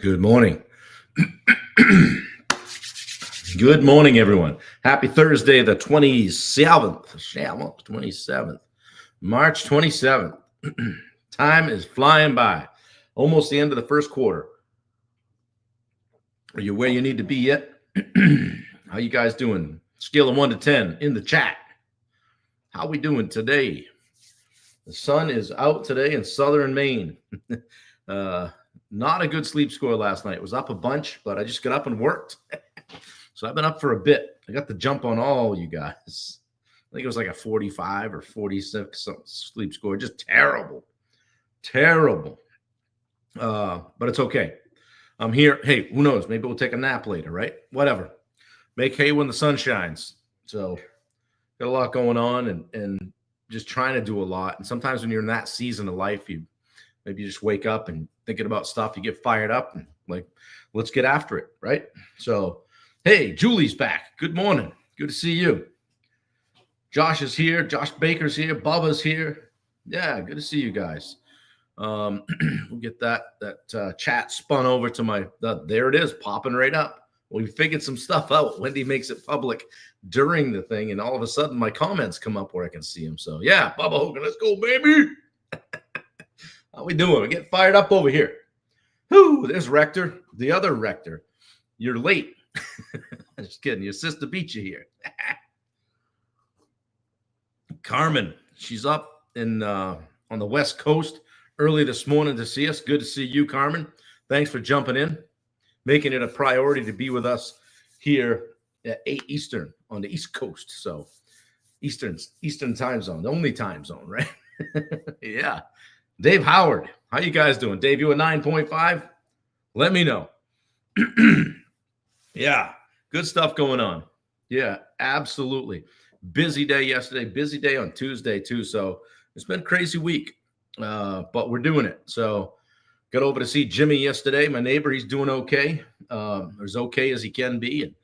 Good morning. Good morning, everyone. Happy Thursday, the 27th, March 27th. Time is flying by. Almost the end of the first quarter. Are you where you need to be yet? How you guys doing? Scale of 1 to 10 in the chat. How we doing today? The sun is out today in southern Maine. Not a good sleep score last night. It was up a bunch, but I just got up and worked. So I've been up for a bit. I got the jump on all you guys. I think it was like a 45 or 46 sleep score. Just terrible. Terrible. But it's okay. I'm here. Hey, who knows? Maybe we'll take a nap later, right? Whatever. Make hay when the sun shines. So got a lot going on and just trying to do a lot. And sometimes when you're in that season of life, maybe you just wake up and thinking about stuff, you get fired up and like, let's get after it, right? So, hey, Julie's back. Good morning. Good to see you. Josh is here. Josh Baker's here. Bubba's here. Yeah, good to see you guys. We'll get that chat spun over to there it is, popping right up. We figured some stuff out. Wendy makes it public during the thing, and all of a sudden my comments come up where I can see them. So, yeah, Bubba Hogan, let's go, baby. How we doing? We get fired up over here. Whoo, there's Rector, the other Rector. You're late. Just kidding. Your sister beat you here. Carmen, she's up on the West Coast early this morning to see us. Good to see you, Carmen. Thanks for jumping in, making it a priority to be with us here at 8 Eastern on the East Coast. So Eastern time zone, the only time zone, right? Yeah. Dave Howard, how you guys doing? Dave, you a 9.5? Let me know. Yeah, good stuff going on. Yeah, absolutely. Busy day yesterday, busy day on Tuesday too. So it's been a crazy week, but we're doing it. So got over to see Jimmy yesterday. My neighbor, he's doing okay. As okay as he can be. And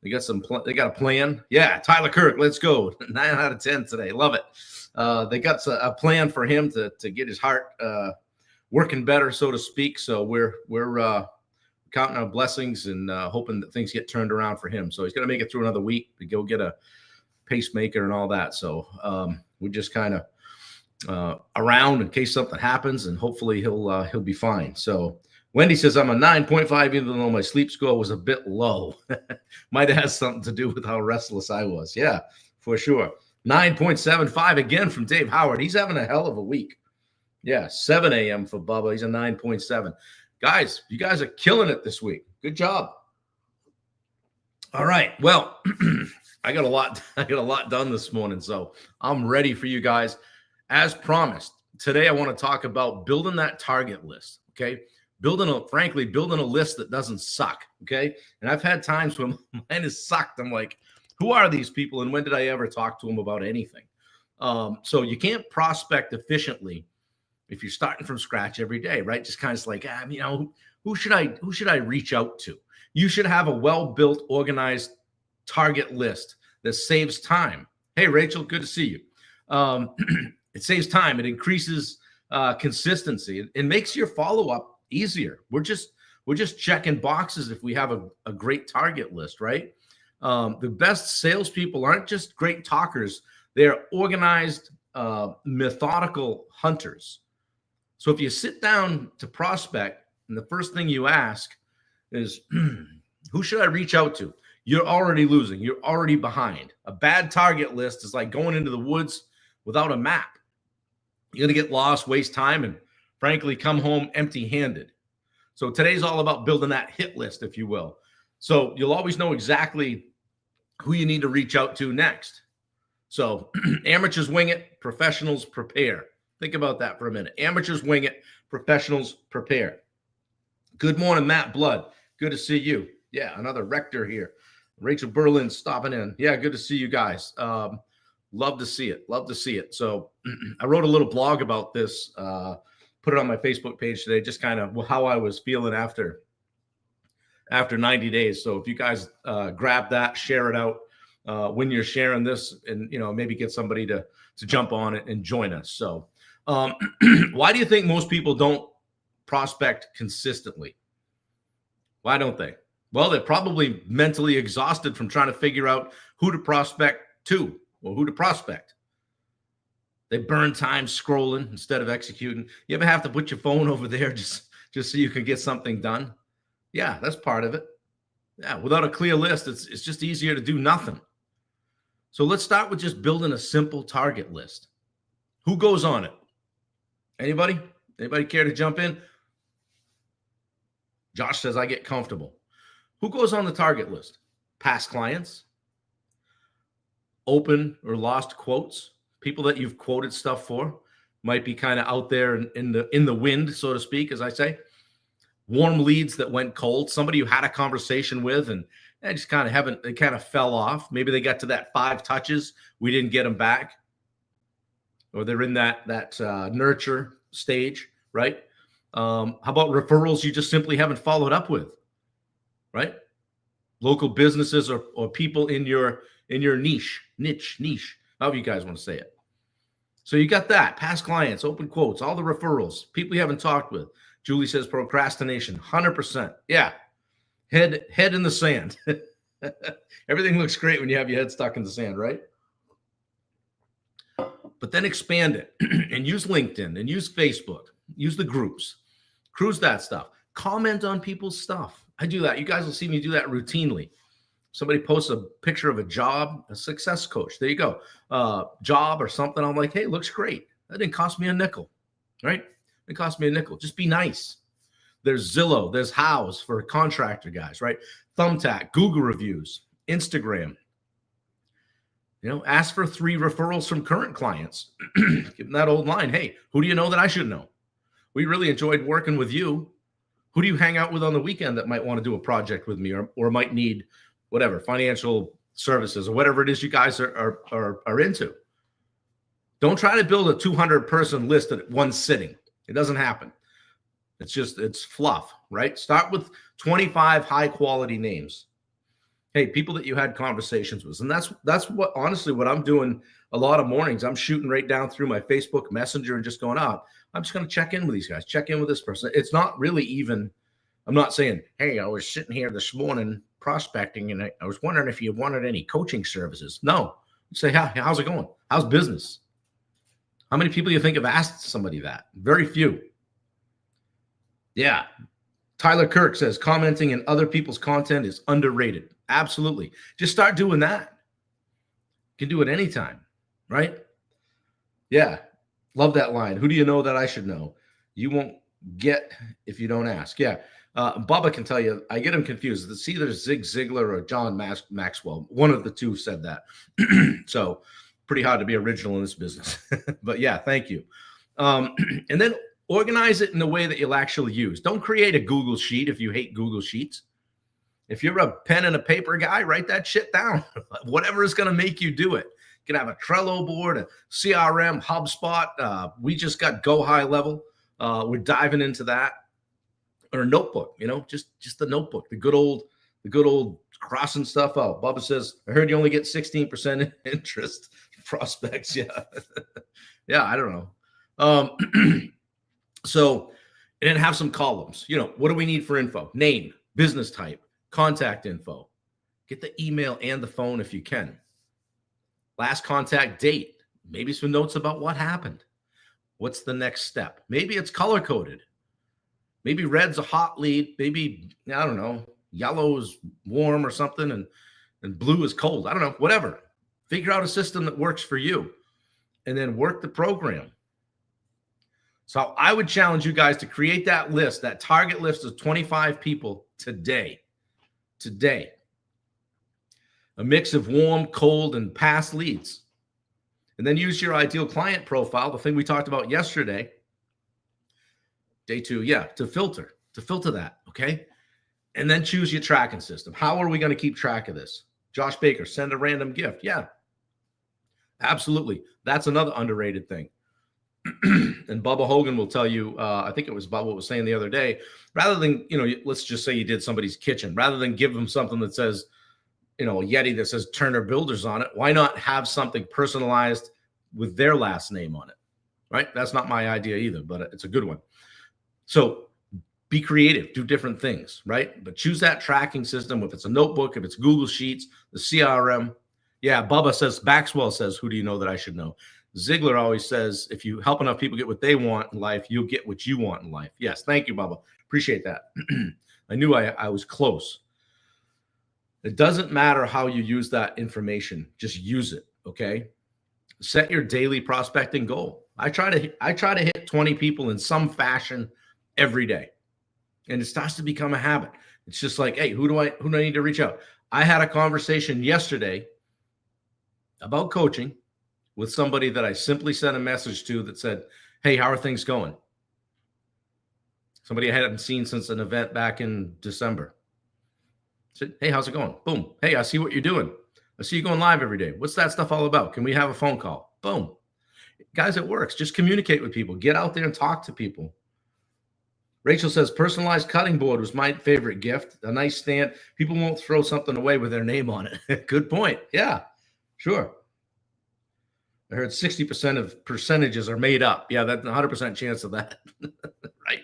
they got a plan. Yeah, Tyler Kirk, let's go. 9 out of 10 today. Love it. They got a plan for him to get his heart working better, so to speak. So we're counting our blessings and hoping that things get turned around for him. So he's going to make it through another week to go get a pacemaker and all that. So we're just kind of around in case something happens, and hopefully he'll be fine. So Wendy says I'm a 9.5, even though my sleep score was a bit low. Might have had something to do with how restless I was. Yeah, for sure. 9.75 again from Dave Howard. He's having a hell of a week. Yeah, 7 a.m. for Bubba. He's a 9.7. Guys, you guys are killing it this week. Good job. All right. Well, I got a lot done this morning, so I'm ready for you guys. As promised, today I want to talk about building that target list, okay? Building a list that doesn't suck, okay? And I've had times when mine has sucked. I'm like, who are these people, and when did I ever talk to them about anything? So you can't prospect efficiently if you're starting from scratch every day, right? Just kind of like, who should I reach out to? You should have a well-built, organized target list that saves time. Hey, Rachel, good to see you. It saves time. It increases consistency. It makes your follow-up easier. We're just checking boxes if we have a great target list, right? The best salespeople aren't just great talkers. They're organized, methodical hunters. So if you sit down to prospect and the first thing you ask is, who should I reach out to? You're already losing. You're already behind. A bad target list is like going into the woods without a map. You're going to get lost, waste time, and frankly, come home empty-handed. So today's all about building that hit list, if you will. So you'll always know exactly who you need to reach out to next. So amateurs wing it, professionals prepare. Think about that for a minute. Amateurs wing it, professionals prepare. Good morning, Matt Blood. Good to see you. Yeah, another Rector here. Rachel Berlin stopping in. Yeah, good to see you guys. Love to see it. Love to see it. So I wrote a little blog about this, put it on my Facebook page today, just kind of how I was feeling after 90 days. So if you guys grab that, share it out when you're sharing this, and maybe get somebody to jump on it and join us. So why do you think most people don't prospect consistently? Why don't they? Well, they're probably mentally exhausted from trying to figure out who to prospect to or who to prospect. They burn time scrolling instead of executing. You ever have to put your phone over there just so you can get something done? Yeah, that's part of it. Yeah, without a clear list, it's just easier to do nothing. So let's start with just building a simple target list. Who goes on it? Anybody? Anybody care to jump in? Josh says, I get comfortable. Who goes on the target list? Past clients, open or lost quotes, people that you've quoted stuff for, might be kind of out there in the wind, so to speak, as I say. Warm leads that went cold, somebody you had a conversation with and they just kind of they kind of fell off. Maybe they got to that 5 touches, we didn't get them back, or they're in that nurture stage, right? How about referrals you just simply haven't followed up with, right? Local businesses or people in your niche, however you guys want to say it. So you got that, past clients, open quotes, all the referrals, people you haven't talked with. Julie says procrastination, 100%. Yeah, head in the sand. Everything looks great when you have your head stuck in the sand, right? But then expand it and use LinkedIn and use Facebook, use the groups, cruise that stuff, comment on people's stuff. I do that. You guys will see me do that routinely. Somebody posts a picture of a job, a success coach. There you go. Job or something. I'm like, hey, looks great. That didn't cost me a nickel, right? It cost me a nickel. Just be nice. There's Zillow. There's Houzz for contractor guys, right? Thumbtack, Google reviews, Instagram. Ask for 3 referrals from current clients. Give them that old line. Hey, who do you know that I should know? We really enjoyed working with you. Who do you hang out with on the weekend that might want to do a project with me or might need whatever, financial services or whatever it is you guys are into? Don't try to build a 200-person list at one sitting. It doesn't happen. It's fluff, right? Start with 25 high-quality names. Hey, people that you had conversations with. And that's what, honestly, what I'm doing a lot of mornings. I'm shooting right down through my Facebook Messenger and just going out. I'm just going to check in with these guys, check in with this person. It's not really even, I'm not saying, hey, I was sitting here this morning prospecting and I was wondering if you wanted any coaching services. No. Say, how's it going? How's business? How many people you think have asked somebody that? Very few. Yeah. Tyler Kirk says commenting in other people's content is underrated. Absolutely. Just start doing that. You can do it anytime, right? Yeah. Love that line. Who do you know that I should know? You won't get if you don't ask. Yeah. Bubba can tell you, I get him confused. It's either Zig Ziglar or John Maxwell. One of the two said that. So pretty hard to be original in this business. But yeah, thank you. And then organize it in a way that you'll actually use. Don't create a Google sheet if you hate Google Sheets. If you're a pen and a paper guy, write that shit down. Whatever is going to make you do it. You can have a Trello board, a CRM, HubSpot. We just got Go High Level. We're diving into that. Or a notebook, just the notebook, the good old crossing stuff out. Bubba says, I heard you only get 16% interest prospects. Yeah. Yeah, I don't know. So, and then have some columns. What do we need for info? Name, business type, contact info. Get the email and the phone if you can. Last contact date. Maybe some notes about what happened. What's the next step? Maybe it's color coded. Maybe red's a hot lead. Maybe, I don't know, yellow is warm or something and blue is cold. I don't know, whatever. Figure out a system that works for you and then work the program. So I would challenge you guys to create that list, that target list of 25 people today. A mix of warm, cold, and past leads. And then use your ideal client profile, the thing we talked about yesterday. Day 2, to filter that, okay? And then choose your tracking system. How are we going to keep track of this? Josh Baker, send a random gift. Yeah, absolutely. That's another underrated thing. And Bubba Hogan will tell you, I think it was Bubba was saying the other day, rather than, let's just say you did somebody's kitchen, rather than give them something that says, a Yeti that says Turner Builders on it, why not have something personalized with their last name on it, right? That's not my idea either, but it's a good one. So Be creative, do different things, right? But choose that tracking system. If it's a notebook, if it's Google Sheets, the CRM. Yeah, Bubba says, Baxwell says, who do you know that I should know? Ziegler always says, if you help enough people get what they want in life, you'll get what you want in life. Yes, thank you, Bubba. Appreciate that. I knew I was close. It doesn't matter how you use that information. Just use it, okay? Set your daily prospecting goal. I try to hit 20 people in some fashion every day. And it starts to become a habit. It's just like, hey, who do I need to reach out? I had a conversation yesterday about coaching with somebody that I simply sent a message to that said, hey, how are things going? Somebody I hadn't seen since an event back in December. I said, hey, how's it going? Boom. Hey, I see what you're doing. I see you going live every day. What's that stuff all about? Can we have a phone call? Boom. Guys, it works. Just communicate with people. Get out there and talk to people. Rachel says, personalized cutting board was my favorite gift. A nice stand. People won't throw something away with their name on it. Good point. Yeah, sure. I heard 60% of percentages are made up. Yeah, that's 100% chance of that. Right.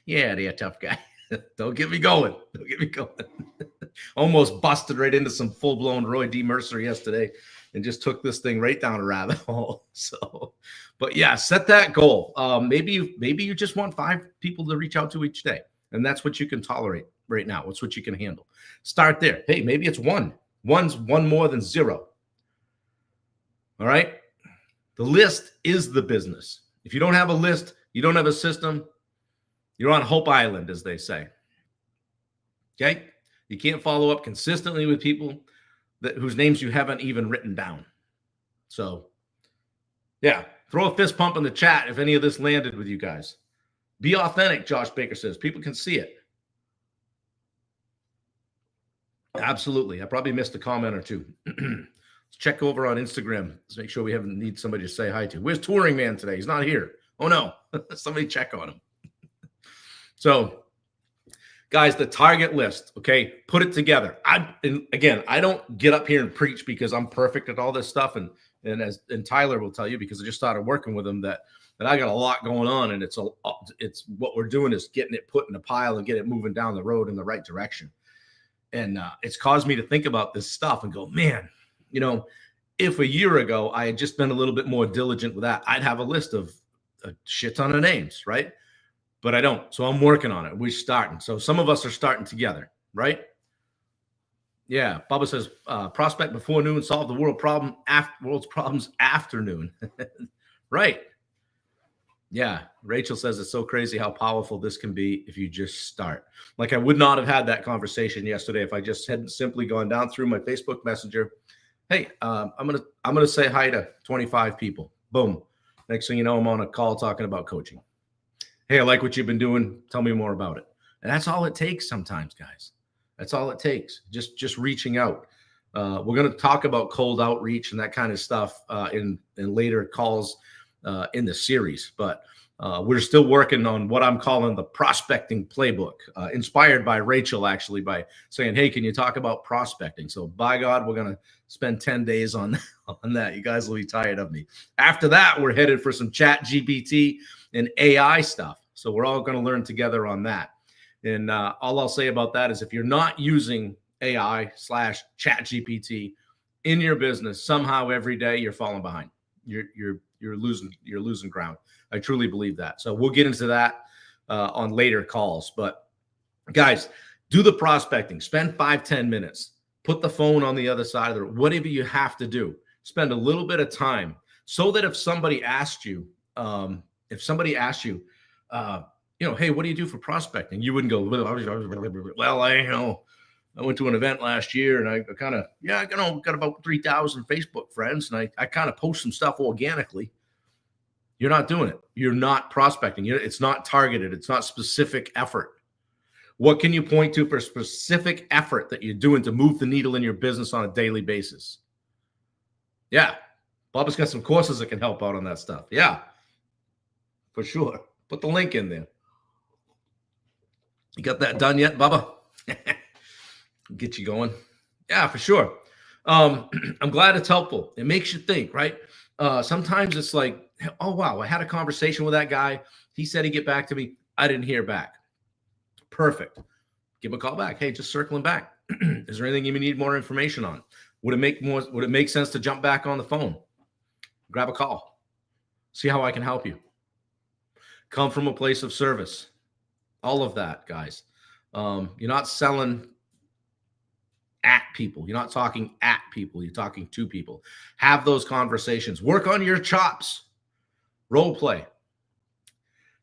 Yeah, they're a tough guy. Don't get me going. Don't get me going. Almost busted right into some full-blown Roy D. Mercer yesterday and just took this thing right down a rabbit hole. So, but yeah, set that goal. Maybe you just want 5 people to reach out to each day, and that's what you can tolerate right now. It's what you can handle. Start there. Hey, maybe it's 1. One's 1 more than 0. All right. The list is the business. If you don't have a list, you don't have a system, you're on Hope Island, as they say. Okay. You can't follow up consistently with people whose names you haven't even written down. So, yeah, throw a fist pump in the chat if any of this landed with you guys. Be authentic, Josh Baker says. People can see it. Absolutely. I probably missed a comment or two. Let's check over on Instagram. Let's make sure we need somebody to say hi to. Where's Touring Man today? He's not here. Oh, no. Somebody check on him. So, guys, the target list, okay, put it together. I don't get up here and preach because I'm perfect at all this stuff. And Tyler will tell you, because I just started working with him, that I got a lot going on, and it's what we're doing is getting it put in a pile and get it moving down the road in the right direction. And it's caused me to think about this stuff and go, man, if a year ago I had just been a little bit more diligent with that, I'd have a list of a shit ton of names, right? But I don't. So I'm working on it. We're starting. So some of us are starting together, right? Yeah. Bubba says, prospect before noon, solve the world's problems afternoon. Right. Yeah. Rachel says it's so crazy how powerful this can be if you just start. Like, I would not have had that conversation yesterday if I just hadn't simply gone down through my Facebook Messenger. Hey, I'm gonna say hi to 25 people. Boom. Next thing you know, I'm on a call talking about coaching. Hey, I like what you've been doing. Tell me more about it. And that's all it takes sometimes, guys. That's all it takes. Just reaching out. We're going to talk about cold outreach and that kind of stuff in later calls in the series. But we're still working on what I'm calling the prospecting playbook, inspired by Rachel, actually, by saying, hey, can you talk about prospecting? So by God, we're going to spend 10 days on that. You guys will be tired of me. After that, we're headed for some ChatGPT and AI stuff. So we're all going to learn together on that. And all I'll say about that is, if you're not using AI/ChatGPT in your business, somehow every day you're falling behind. You're losing ground. I truly believe that. So we'll get into that on later calls. But guys, do the prospecting. Spend 5-10 minutes. Put the phone on the other side of the room. Whatever you have to do, spend a little bit of time, so that if somebody asked you, hey, what do you do for prospecting? You wouldn't go, well, I went to an event last year and I got about 3,000 Facebook friends, and I kind of post some stuff organically. You're not doing it. You're not prospecting. It's not targeted. It's not specific effort. What can you point to for specific effort that you're doing to move the needle in your business on a daily basis? Yeah. Bubba's got some courses that can help out on that stuff. Yeah, for sure. Put the link in there. You got that done yet, Bubba? Get you going. Yeah, for sure. I'm glad it's helpful. It makes you think, right? Sometimes it's like, oh, wow, I had a conversation with that guy. He said he'd get back to me. I didn't hear back. Perfect. Give him a call back. Hey, just circling back. Is there anything you need more information on? Would it make sense to jump back on the phone? Grab a call. See how I can help you. Come from a place of service. All of that, guys. You're not selling at people. You're not talking at people. You're talking to people. Have those conversations. Work on your chops. Role play.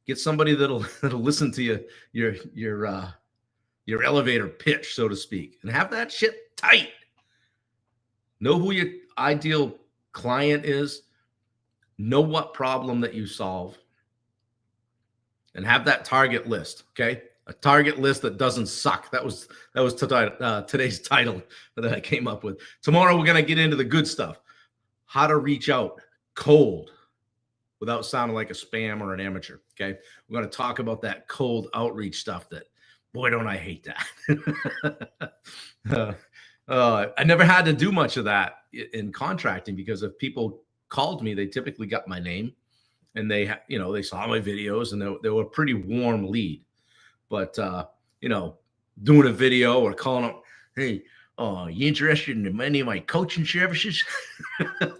Get somebody that'll listen to your elevator pitch, so to speak, and have that shit tight. Know who your ideal client is. Know what problem that you solve, and have that target list. Okay, a target list that doesn't suck. That was today's title that I came up with. Tomorrow we're gonna get into the good stuff. How to reach out cold without sounding like a spam or an amateur. Okay, we're gonna talk about that cold outreach stuff. That, boy, don't I hate that. I never had to do much of that in contracting, because if people called me, they typically got my name, and they saw my videos, and they were a pretty warm lead. But doing a video or calling up, hey, you interested in any of my coaching services?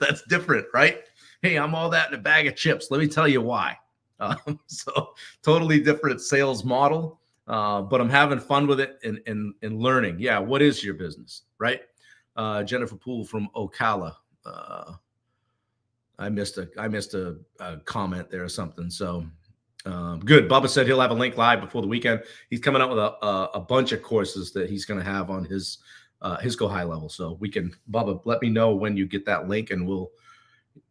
That's different, right? Hey, I'm all that in a bag of chips. Let me tell you why. So totally different sales model. But I'm having fun with it and learning. Yeah, what is your business, right? Jennifer Poole from Ocala. I missed a comment there or something. So good. Bubba said he'll have a link live before the weekend. He's coming out with a bunch of courses that he's going to have on his Go High level. So Bubba, let me know when you get that link, and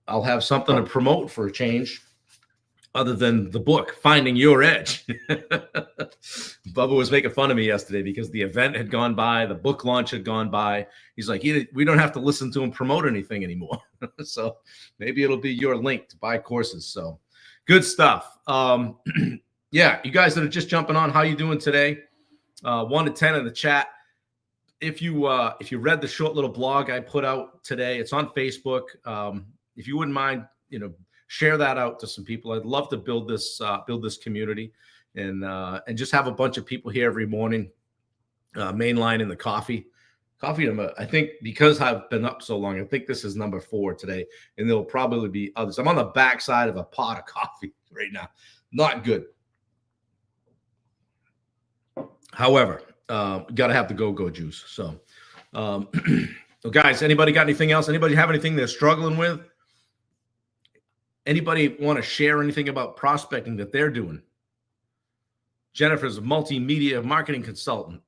I'll have something to promote for a change, other than the book, Finding Your Edge. Bubba was making fun of me yesterday because the event had gone by, the book launch had gone by. He's like, we don't have to listen to him promote anything anymore. So maybe it'll be your link to buy courses. So good stuff. Yeah, you guys that are just jumping on, how you doing today? 1 to 10 in the chat. If you read the short little blog I put out today, it's on Facebook. If you wouldn't mind, share that out to some people. I'd love to build this community, and just have a bunch of people here every morning. Mainline in the coffee. I think, because I've been up so long, I think this is number 4 today, and there'll probably be others. I'm on the backside of a pot of coffee right now. Not good. However, got to have the go-go juice. So, guys, anybody got anything else? Anybody have anything they're struggling with? Anybody want to share anything about prospecting that they're doing? Jennifer's a multimedia marketing consultant.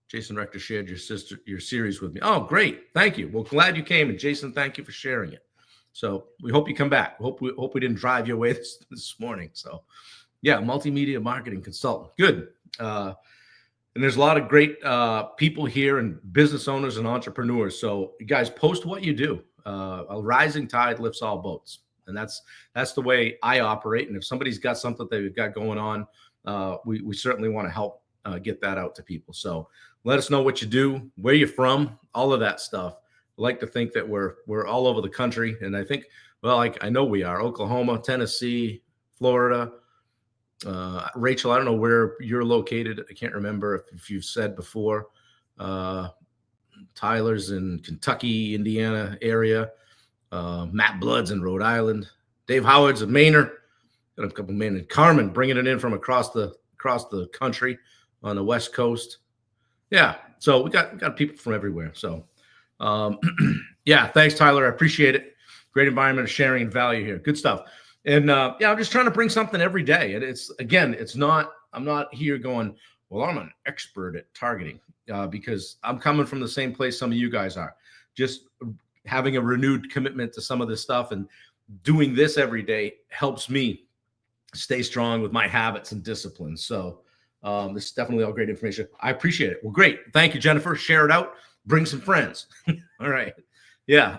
Jason Rector shared your series with me. Oh, great. Thank you. Well, glad you came. And Jason, thank you for sharing it. So we hope you come back. Hope we didn't drive you away this morning. So yeah, multimedia marketing consultant. Good. And there's a lot of great people here, and business owners and entrepreneurs. So you guys, post what you do. A rising tide lifts all boats. And that's the way I operate. And if somebody's got something that they've got going on, we certainly want to help get that out to people. So let us know what you do, where you're from, all of that stuff. I like to think that we're all over the country. And I think, I know we are. Oklahoma, Tennessee, Florida. Rachel, I don't know where you're located. I can't remember if you've said before. Tyler's in Kentucky, Indiana area. Matt Blood's in Rhode Island. Dave Howard's in Maynard. Got a couple of men. Carmen bringing it in from across the country on the West Coast. Yeah, so we got people from everywhere. So, yeah, thanks, Tyler. I appreciate it. Great environment of sharing and value here. Good stuff. And I'm just trying to bring something every day. And I'm not here going, well, I'm an expert at targeting, because I'm coming from the same place some of you guys are. Just having a renewed commitment to some of this stuff and doing this every day helps me stay strong with my habits and disciplines. So this is definitely all great information. I appreciate it. Well, great. Thank you, Jennifer. Share it out. Bring some friends. All right. Yeah.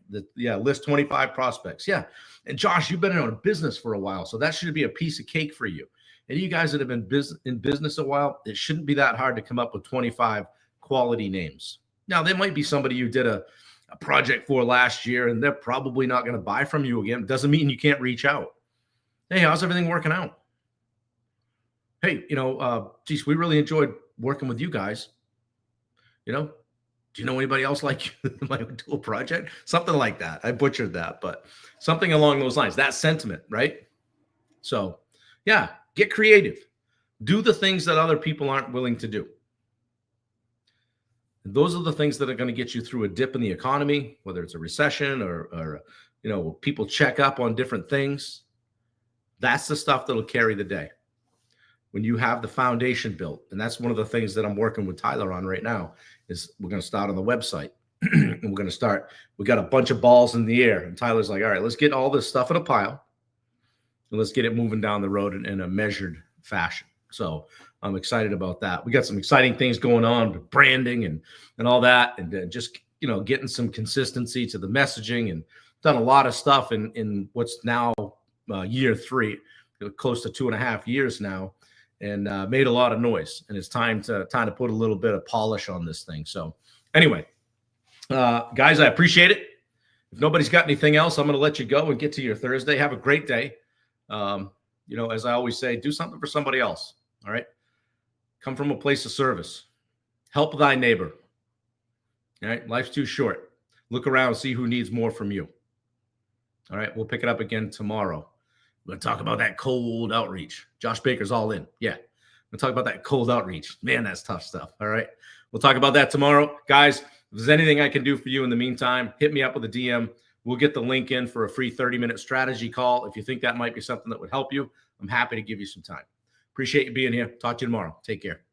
List 25 prospects. Yeah. And Josh, you've been in a business for a while, so that should be a piece of cake for you. And you guys that have been in business a while, it shouldn't be that hard to come up with 25 quality names. Now, there might be somebody you did a project for last year, and they're probably not going to buy from you again. Doesn't mean you can't reach out. Hey, how's everything working out? hey, geez, we really enjoyed working with you guys. Do you know anybody else like you that might do a project? Something like that. I butchered that, but something along those lines. That sentiment, right? So, yeah, get creative. Do the things that other people aren't willing to do. And those are the things that are going to get you through a dip in the economy, whether it's a recession or people check up on different things. That's the stuff that'll carry the day. When you have the foundation built, and that's one of the things that I'm working with Tyler on right now, is we're going to start on the website. And we're going to start. We got a bunch of balls in the air, and Tyler's like, all right, let's get all this stuff in a pile, and let's get it moving down the road in a measured fashion. So I'm excited about that. We got some exciting things going on with branding and all that, and just getting some consistency to the messaging, and done a lot of stuff in what's now year 3, close to 2.5 years now, and made a lot of noise. And it's time to put a little bit of polish on this thing. So anyway, guys, I appreciate it. If nobody's got anything else, I'm going to let you go and get to your Thursday. Have a great day. As I always say, do something for somebody else. All right. Come from a place of service. Help thy neighbor. All right. Life's too short. Look around, see who needs more from you. All right. We'll pick it up again tomorrow. We're going to talk about that cold outreach. Josh Baker's all in. Yeah. We'll talk about that cold outreach. Man, that's tough stuff. All right. We'll talk about that tomorrow. Guys, if there's anything I can do for you in the meantime, hit me up with a DM. We'll get the link in for a free 30-minute strategy call. If you think that might be something that would help you, I'm happy to give you some time. Appreciate you being here. Talk to you tomorrow. Take care.